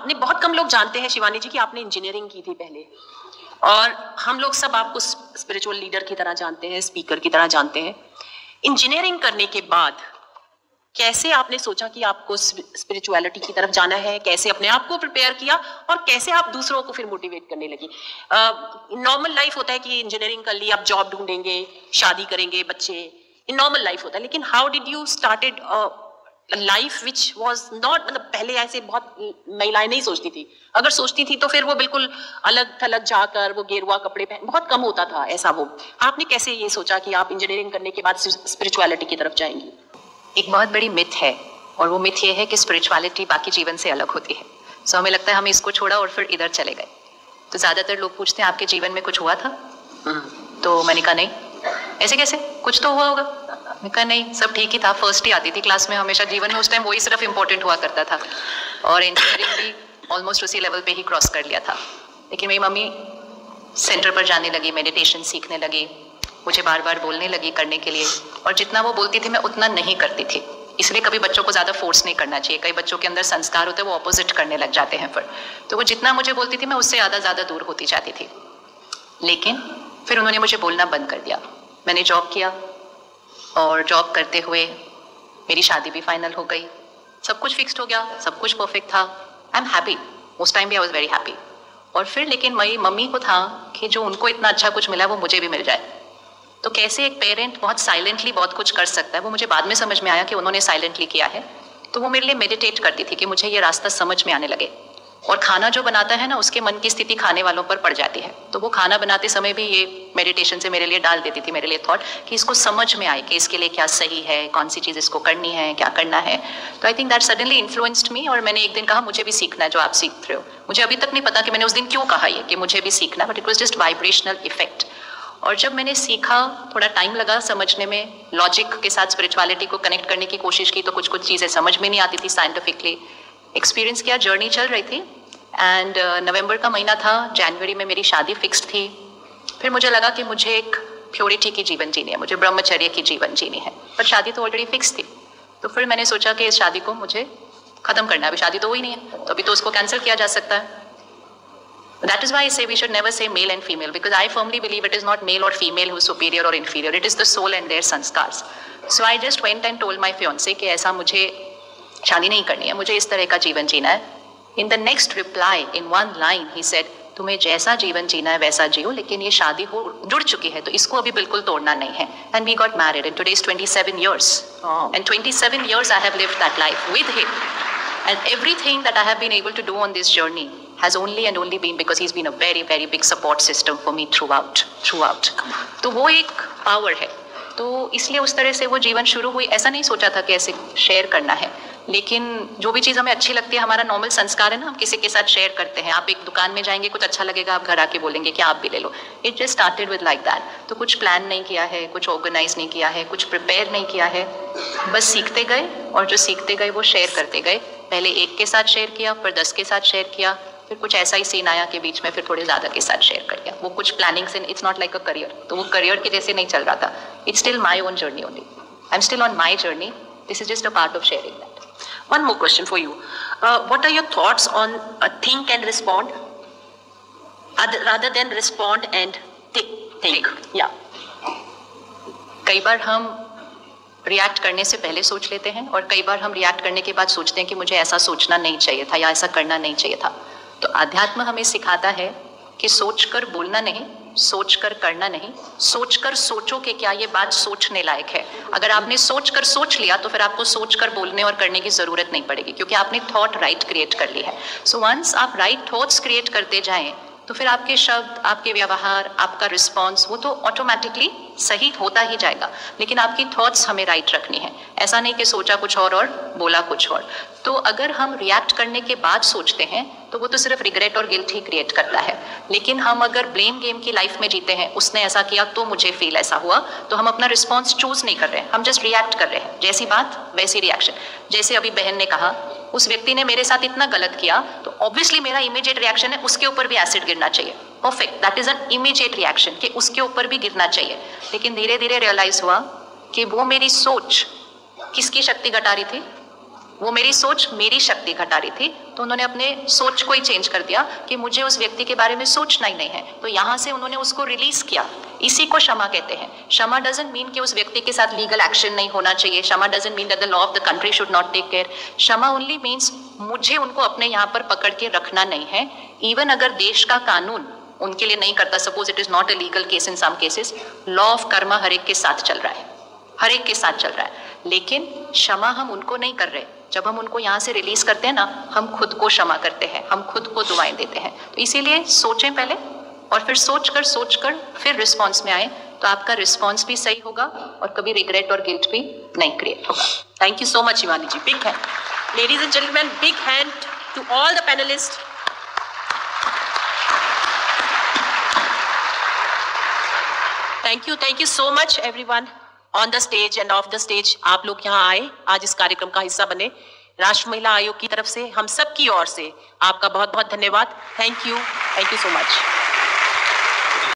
आपने, बहुत कम लोग जानते हैं शिवानी जी कि आपने इंजीनियरिंग की थी पहले, और हम लोग सब आपको स्पिरिचुअल लीडर की तरह जानते हैं, स्पीकर की तरह जानते हैं। इंजीनियरिंग करने के बाद कैसे आपने सोचा कि आपको स्पिरिचुअलिटी की तरफ जाना है, कैसे अपने आप को प्रिपेयर किया और कैसे आप दूसरों को फिर मोटिवेट करने लगी? नॉर्मल लाइफ होता है कि इंजीनियरिंग कर ली, आप जॉब ढूंढेंगे, शादी करेंगे, बच्चे, ये नॉर्मल लाइफ होता है, लेकिन how did you started life which was not, मतलब पहले ऐसे बहुत महिलाएं नहीं सोचती थी, अगर सोचती थी तो फिर वो बिल्कुल अलग थलग जाकर वो गेरुआ कपड़े पहन, बहुत कम होता था ऐसा। वो आपने कैसे ये सोचा कि आप इंजीनियरिंग करने के बाद स्पिरिचुअलिटी की तरफ जाएंगी? एक बहुत बड़ी मिथ है, और वो मिथ ये है कि स्पिरिचुअलिटी बाकी जीवन से अलग होती है। सो हमें लगता है हम इसको छोड़ा और फिर इधर चले गए। तो ज़्यादातर लोग पूछते हैं आपके जीवन में कुछ हुआ था? तो मैंने कहा नहीं। ऐसे कैसे, कुछ तो हुआ होगा। मैंने कहा नहीं, सब ठीक ही था, फर्स्ट ही आती थी क्लास में हमेशा, जीवन में उस टाइम वही सिर्फ इंपॉर्टेंट हुआ करता था, और इंजीनियरिंग भी ऑलमोस्ट उसी लेवल पे ही क्रॉस कर लिया था। लेकिन मेरी मम्मी सेंटर पर जाने लगी, मेडिटेशन सीखने लगी, मुझे बार बार बोलने लगी करने के लिए, और जितना वो बोलती थी मैं उतना नहीं करती थी। इसलिए कभी बच्चों को ज़्यादा फोर्स नहीं करना चाहिए, कई बच्चों के अंदर संस्कार होते हैं वो ऑपोजिट करने लग जाते हैं फिर। तो वो जितना मुझे बोलती थी मैं उससे ज़्यादा दूर होती जाती थी। लेकिन फिर उन्होंने मुझे बोलना बंद कर दिया। मैंने जॉब किया, और जॉब करते हुए मेरी शादी भी फाइनल हो गई, सब कुछ फिक्स्ड हो गया, सब कुछ परफेक्ट था। आई एम हैप्पी, उस टाइम भी आई वॉज वेरी हैप्पी। और फिर लेकिन मेरी मम्मी को था कि जो उनको इतना अच्छा कुछ मिला वो मुझे भी मिल जाए। तो कैसे एक पेरेंट बहुत साइलेंटली बहुत कुछ कर सकता है, वो मुझे बाद में समझ में आया कि उन्होंने साइलेंटली किया है। तो वो मेरे लिए मेडिटेट करती थी कि मुझे ये रास्ता समझ में आने लगे। और खाना जो बनाता है ना, उसके मन की स्थिति खाने वालों पर पड़ जाती है। तो वो खाना बनाते समय भी ये मेडिटेशन से मेरे लिए डाल देती थी, मेरे लिए थॉट कि इसको समझ में आए कि इसके लिए क्या सही है, कौन सी चीज़ इसको करनी है, क्या करना है। तो I think that suddenly influenced me, और मैंने एक दिन कहा मुझे भी सीखना है जो आप सीख रहे हो। मुझे अभी तक नहीं पता कि मैंने उस दिन क्यों कहा ये कि मुझे भी सीखना, but it was just vibrational effect. और जब मैंने सीखा, थोड़ा टाइम लगा समझने में, लॉजिक के साथ स्पिरिचुअलिटी को कनेक्ट करने की कोशिश की, तो कुछ कुछ चीज़ें समझ में नहीं आती थी साइंटिफिकली। एक्सपीरियंस किया, जर्नी चल रही थी, एंड नवंबर का महीना था, जनवरी में मेरी शादी फिक्स्ड थी। फिर मुझे लगा कि मुझे एक प्योरिटी की जीवन जीनी है, मुझे ब्रह्मचर्य की जीवन जीनी है, पर शादी तो ऑलरेडी फिक्स थी। तो फिर मैंने सोचा कि इस शादी को मुझे ख़त्म करना है, अभी शादी तो हुई नहीं है, तो अभी तो उसको कैंसिल किया जा सकता है। That is why I say we should never say male and female, because I firmly believe it is not male or female who is superior or inferior. It is the soul and their sanskars. So I just went and told my fiancé कि ऐसा मुझे शादी नहीं करनी है, मुझे इस तरह का जीवन जीना है। In the next reply, in one line, he said, तुम्हें जैसा जीवन जीना है वैसा जियो, लेकिन ये शादी हो जुड़ चुकी है तो इसको अभी बिल्कुल तोड़ना नहीं है। And we got married, and today is 27 years. And 27 years I have lived that life with him. And everything that I have been able to do on this journey has only and only been because he's been a very, very big support system for me throughout. तो वो एक power है, तो इसलिए उस तरह से वो जीवन शुरू हुई। ऐसा नहीं सोचा था कि ऐसे शेयर करना है, लेकिन जो भी चीज़ हमें अच्छी लगती है, हमारा नॉर्मल संस्कार है ना, हम किसी के साथ शेयर करते हैं। आप एक दुकान में जाएंगे, कुछ अच्छा लगेगा, आप घर आके बोलेंगे कि आप भी ले लो। It just started with like that. तो कुछ प्लान नहीं किया है, कुछ ऑर्गेनाइज नहीं किया है, कुछ प्रिपेयर नहीं किया है, बस सीखते गए, और जो सीखते गए वो शेयर करते गए। पहले एक के साथ शेयर किया, फिर 10 के साथ शेयर किया, फिर कुछ ऐसा ही सीन आया कि बीच में फिर थोड़े ज़्यादा के साथ शेयर कर दिया। वो कुछ प्लानिंग से, it's not like a career, तो वो करियर के जैसे नहीं चल रहा था। It's still my own journey only, I am still on my journey, this is just a part of sharing that. One more question for you. What are your thoughts on think and respond rather than respond and think? Yeah. कई बार हम react करने से पहले सोच लेते हैं, और कई बार हम रिएक्ट करने के बाद सोचते हैं कि मुझे ऐसा सोचना नहीं चाहिए था या ऐसा करना नहीं चाहिए था। तो अध्यात्म हमें सिखाता है कि सोचकर बोलना नहीं, सोचकर करना नहीं। सोचकर सोचो कि क्या ये बात सोचने लायक है। अगर आपने सोचकर सोच लिया तो फिर आपको सोचकर बोलने और करने की जरूरत नहीं पड़ेगी, क्योंकि आपने थॉट राइट क्रिएट कर ली है। सो वंस आप राइट थॉट्स क्रिएट करते जाएं तो फिर आपके शब्द, आपके व्यवहार, आपका रिस्पॉन्स वो तो ऑटोमेटिकली सही होता ही जाएगा। लेकिन आपकी थॉट्स हमें राइट रखनी है, ऐसा नहीं कि सोचा कुछ और बोला कुछ और। तो अगर हम रिएक्ट करने के बाद सोचते हैं तो वो तो सिर्फ रिग्रेट और गिल्ट ही क्रिएट करता है। लेकिन हम अगर ब्लेम गेम की लाइफ में जीते हैं, उसने ऐसा किया तो मुझे फील ऐसा हुआ, तो हम अपना रिस्पॉन्स चूज नहीं कर रहे हैं, हम जस्ट रिएक्ट कर रहे हैं। जैसी बात वैसी रिएक्शन। जैसे अभी बहन ने कहा उस व्यक्ति ने मेरे साथ इतना गलत किया, तो ऑब्वियसली मेरा इमीडिएट रिएक्शन है उसके ऊपर भी एसिड गिरना चाहिए। Perfect, that is an immediate reaction कि उसके ऊपर भी गिरना चाहिए। लेकिन धीरे धीरे रियलाइज हुआ कि वो मेरी सोच किसकी शक्ति घटा रही थी, वो मेरी सोच मेरी शक्ति घटा रही थी, तो उन्होंने अपने सोच को ही चेंज कर दिया कि मुझे उस व्यक्ति के बारे में सोचना ही नहीं है। तो यहाँ से उन्होंने उसको रिलीज किया। इसी को क्षमा कहते हैं। क्षमा डजंट मीन कि उस व्यक्ति के साथ लीगल एक्शन नहीं होना चाहिए। क्षमा doesn't mean that the law of the country should not take care. क्षमा ओनली मीन्स मुझे उनको अपने यहाँ पर पकड़ के रखना नहीं है। इवन अगर देश का कानून उनके लिए नहीं करता, suppose it is not a legal case in some cases, law of karma हर एक के साथ चल रहा है, हर एक के साथ चल रहा है। लेकिन क्षमा हम उनको नहीं कर रहे। जब हम उनको यहाँ से रिलीज करते हैं ना, हम खुद को क्षमा करते हैं, हम खुद को दुआएं देते हैं। तो इसीलिए सोचें पहले, और फिर सोच कर फिर रिस्पॉन्स में आए, तो आपका रिस्पॉन्स भी सही होगा और कभी रिग्रेट और गिल्ट भी नहीं क्रिएट होगा। Thank you so much Shivani ji. Big hand, ladies and gentleman, big hand to all the panelist. Thank you so much everyone on the stage and off the stage. आप लोग यहाँ आए, आज इस कार्यक्रम का हिस्सा बने। राष्ट्रीय महिला आयोग की तरफ से हम सब की ओर से आपका बहुत बहुत धन्यवाद। Thank you so much.